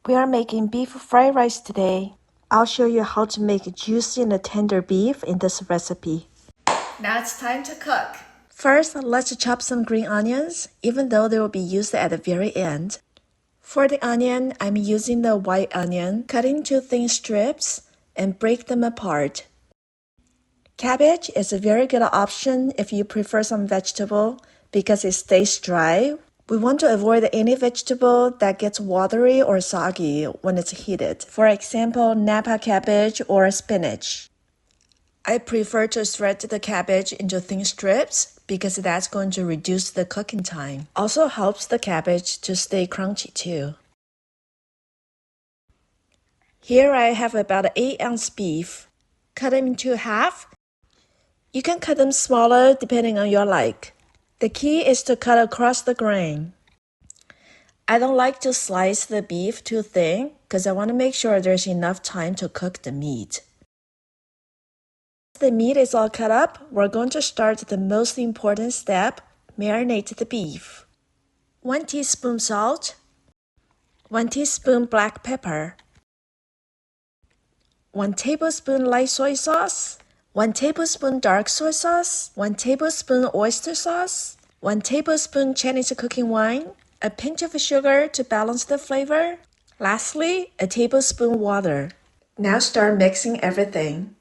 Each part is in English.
We are making beef fried rice today. I'll show you how to make juicy and tender beef in this recipe. Now it's time to cook. First, let's chop some green onions, even though they will be used at the very end. For the onion, I'm using the white onion, cut into thin strips, and break them apart. Cabbage is a very good option if you prefer some vegetable because it stays dry. We want to avoid any vegetable that gets watery or soggy when it's heated. For example, Napa cabbage or spinach. I prefer to shred the cabbage into thin strips because that's going to reduce the cooking time. Also helps the cabbage to stay crunchy too. Here I have about 8-ounce beef. Cut them into half. You can cut them smaller depending on your like. The key is to cut across the grain. I don't like to slice the beef too thin because I want to make sure there's enough time to cook the meat. Once the meat is all cut up, we're going to start the most important step, marinate the beef. 1 teaspoon salt, 1 teaspoon black pepper, 1 tablespoon light soy sauce, 1 tablespoon dark soy sauce, 1 tablespoon oyster sauce, 1 tablespoon Chinese cooking wine, a pinch of sugar to balance the flavor. Lastly, a tablespoon water. Now start mixing everything.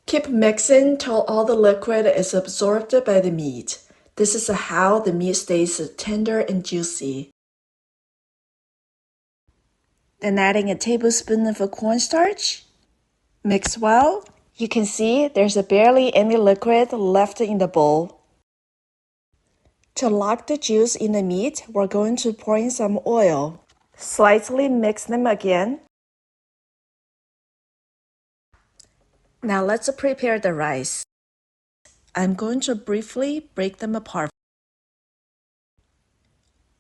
Keep mixing till all the liquid is absorbed by the meat. This is how the meat stays tender and juicy. Then adding a tablespoon of cornstarch. Mix well. You can see there's barely any liquid left in the bowl. To lock the juice in the meat, we're going to pour in some oil. Slightly mix them again. Now let's prepare the rice. I'm going to briefly break them apart.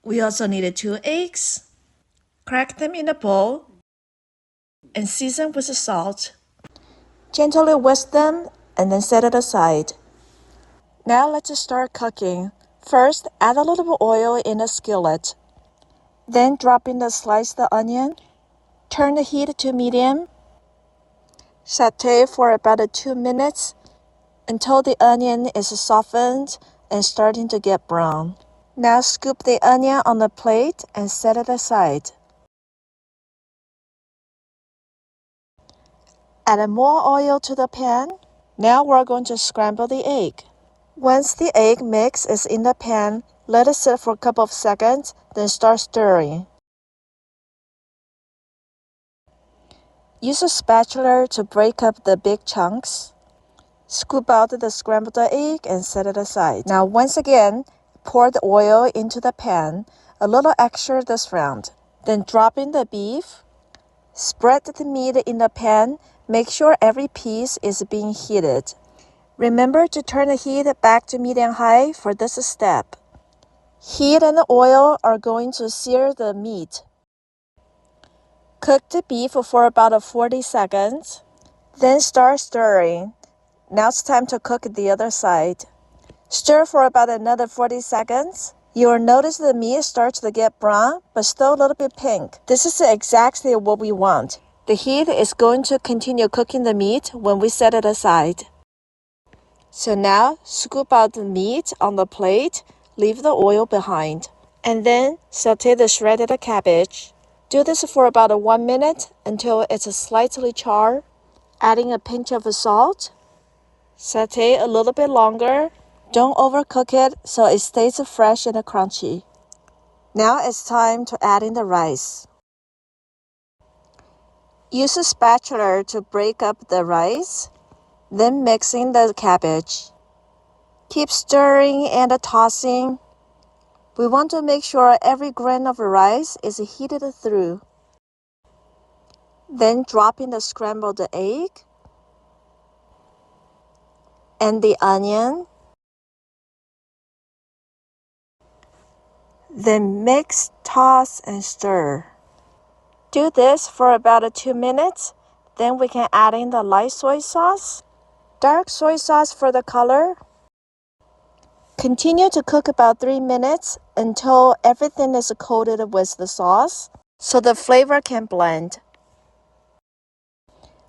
We also needed 2 eggs. Crack them in a bowl and season with salt. Gently whisk them and then set it aside. Now let's start cooking. First, add a little oil in a skillet. Then drop in the sliced onion. Turn the heat to medium. Sauté for about 2 minutes until the onion is softened and starting to get brown. Now scoop the onion on the plate and set it aside. Add more oil to the pan. Now we're going to scramble the egg. Once the egg mix is in the pan, let it sit for a couple of seconds, then start stirring. Use a spatula to break up the big chunks. Scoop out the scrambled egg and set it aside. Now once again, pour the oil into the pan, a little extra this round. Then drop in the beef. Spread the meat in the pan. Make sure every piece is being heated. Remember to turn the heat back to medium-high for this step. Heat and oil are going to sear the meat. Cook the beef for about 40 seconds. Then start stirring. Now it's time to cook the other side. Stir for about another 40 seconds. You will notice the meat starts to get brown, but still a little bit pink. This is exactly what we want. The heat is going to continue cooking the meat when we set it aside. So now, scoop out the meat on the plate, leave the oil behind, and then sauté the shredded cabbage. Do this for about 1 minute until it's slightly charred, adding a pinch of salt. Sauté a little bit longer. Don't overcook it so it stays fresh and crunchy. Now it's time to add in the rice. Use a spatula to break up the rice, then mix in the cabbage. Keep stirring and tossing. We want to make sure every grain of rice is heated through. Then drop in the scrambled egg and the onion. Then mix, toss, and stir. Do this for about 2 minutes. Then we can add in the light soy sauce, dark soy sauce for the color. Continue to cook about 3 minutes until everything is coated with the sauce. so the flavor can blend.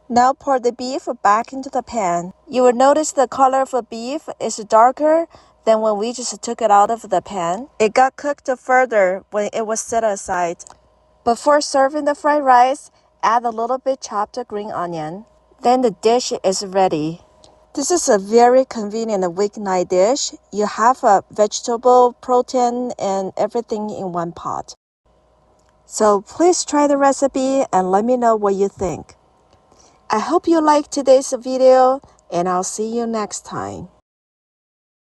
Now pour the beef back into the pan. You will notice the color of the beef is darker than when we just took it out of the pan. It got cooked further when it was set aside. Before serving the fried rice, add a little bit chopped green onion. Then the dish is ready. This is a very convenient weeknight dish. You have a vegetable, protein, and everything in one pot. So please try the recipe and let me know what you think. I hope you liked today's video, and I'll see you next time.